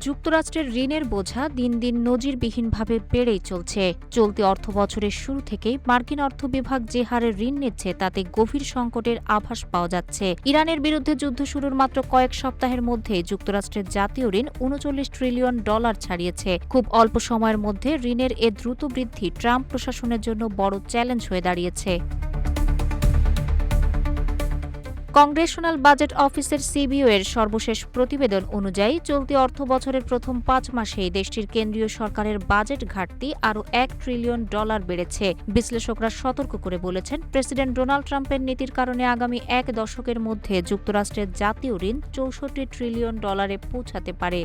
যুক্তরাষ্ট্রের ঋণের বোঝা দিন দিন নজিরবিহীনভাবে বেড়েই চলছে। চলতি অর্থবছরের শুরু থেকেই মার্কিন অর্থ বিভাগ যে হারে ঋণ নিচ্ছে তাতে গভীর সংকটের আভাস পাওয়া যাচ্ছে। ইরানের বিরুদ্ধে যুদ্ধ শুরুর মাত্র কয়েক সপ্তাহের মধ্যে যুক্তরাষ্ট্রের জাতীয় ঋণ $৩৯ ট্রিলিয়ন ছাড়িয়েছে। খুব অল্প সময়ের মধ্যে ঋণের এ দ্রুত বৃদ্ধি ট্রাম্প প্রশাসনের জন্য বড় চ্যালেঞ্জ হয়ে দাঁড়িয়েছে। কংগ্রেশনাল বাজেট অফিসের সিবিও এর সর্বশেষ প্রতিবেদন অনুযায়ী চলতি অর্থবছরের প্রথম ৫ মাসেই দেশটির কেন্দ্রীয় সরকারের বাজেট ঘাটতি আরও $১ ট্রিলিয়ন বেড়েছে। বিশ্লেষকরা সতর্ক করে বলেছেন, প্রেসিডেন্ট ডোনাল্ড ট্রাম্পের নীতির কারণে আগামী এক দশকের মধ্যে যুক্তরাষ্ট্রের জাতীয় ঋণ $৬৪ ট্রিলিয়ন পৌঁছাতে পারে।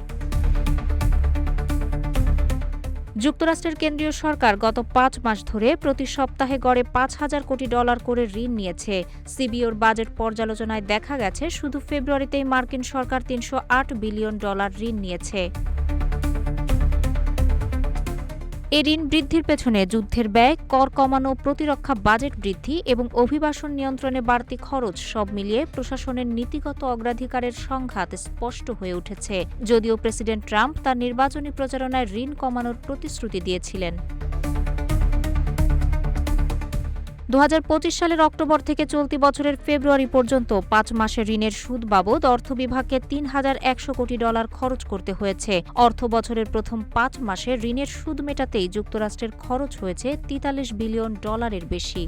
যুক্তরাষ্ট্রের কেন্দ্রীয় সরকার গত ৫ মাস ধরে প্রতি সপ্তাহে গড়ে $৫,০০০ কোটি করে ঋণ নিয়েছে। সিবিওর বাজেট পর্যালোচনায় দেখা গেছে, শুধু ফেব্রুয়ারিতেই মার্কিন সরকার $৩০৮ বিলিয়ন ঋণ নিয়েছে। এই ঋণ বৃদ্ধির পেছনে যুদ্ধের ব্যয়, কর কমানো, প্রতিরক্ষা বাজেট বৃদ্ধি এবং অভিবাসন নিয়ন্ত্রণে বাড়তি খরচ সব মিলিয়ে প্রশাসনের নীতিগত অগ্রাধিকারের সংঘাত স্পষ্ট হয়ে উঠেছে। যদিও প্রেসিডেন্ট ট্রাম্প তার নির্বাচনী প্রচারণায় ঋণ কমানোর প্রতিশ্রুতি দিয়েছিলেন। ২০২৫ সালের অক্টোবর থেকে চলতি বছরের ফেব্রুয়ারি পর্যন্ত ৫ মাসের ঋণের সুদ বাবদ অর্থ বিভাগকে $৩,১০০ কোটি খরচ করতে হয়েছে। অর্থ বছরের প্রথম ৫ মাসে ঋণের সুদ মেটাতেই যুক্তরাষ্ট্রের খরচ হয়েছে $৪৩ বিলিয়ন বেশি।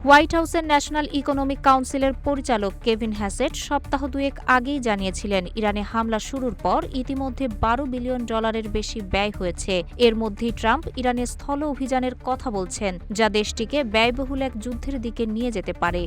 হোয়াইট হাউসের ন্যাশনাল ইকোনমিক কাউন্সিলের পরিচালক কেভিন হ্যাসেট সপ্তাহ দুয়েক আগেই জানিয়েছিলেন, ইরানে হামলা শুরুর পর ইতিমধ্যে $১২ বিলিয়ন বেশি ব্যয় হয়েছে। এর মধ্যেই ট্রাম্প ইরানের স্থল অভিযানের কথা বলছেন, যা দেশটিকে ব্যয়বহুল এক যুদ্ধের দিকে নিয়ে যেতে পারে।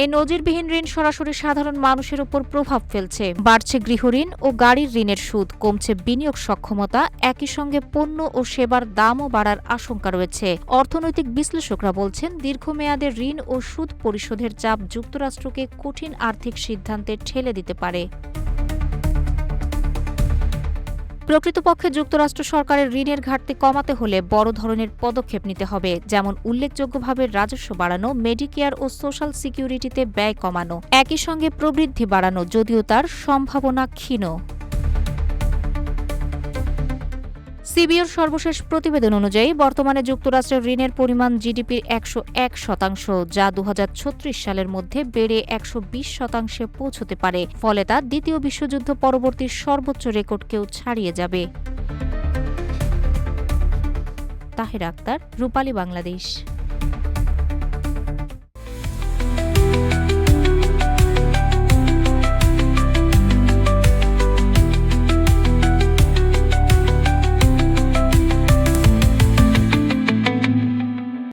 এ নজিরবিহীন ঋণ সরাসরি সাধারণ মানুষের উপর প্রভাব ফেলছে। বাড়ছে গৃহঋণ ও গাড়ির ঋণের সুদ, কমছে বিনিয়োগ সক্ষমতা, একই সঙ্গে পণ্য ও সেবার দামও বাড়ার আশঙ্কা রয়েছে। অর্থনৈতিক বিশ্লেষকরা বলছেন, দীর্ঘমেয়াদে ঋণ ও সুদ পরিশোধের চাপ যুক্তরাষ্ট্রকে কঠিন আর্থিক সিদ্ধান্তে ঠেলে দিতে পারে। প্রকৃতপক্ষে যুক্তরাষ্ট্র সরকারের ঋণের ঘাটতি কমাতে হলে বড় ধরনের পদক্ষেপ নিতে হবে, যেমন উল্লেখযোগ্যভাবে রাজস্ব বাড়ানো, মেডিকেয়ার ও সোশ্যাল সিকিউরিটিতে ব্যয় কমানো, একই সঙ্গে প্রবৃদ্ধি বাড়ানো, যদিও তার সম্ভাবনা ক্ষীণ। সিবিওর সর্বশেষ প্রতিবেদন অনুযায়ী বর্তমানে যুক্তরাষ্ট্রের ঋণের পরিমাণ জিডিপির ১০১%, যা ২০৩৬ সালের মধ্যে বেড়ে ১২০% পৌঁছতে পারে। ফলে তা দ্বিতীয় বিশ্বযুদ্ধ পরবর্তী সর্বোচ্চ রেকর্ডকেও ছাড়িয়ে যাবে। তাহের আক্তার, রূপালী বাংলাদেশ।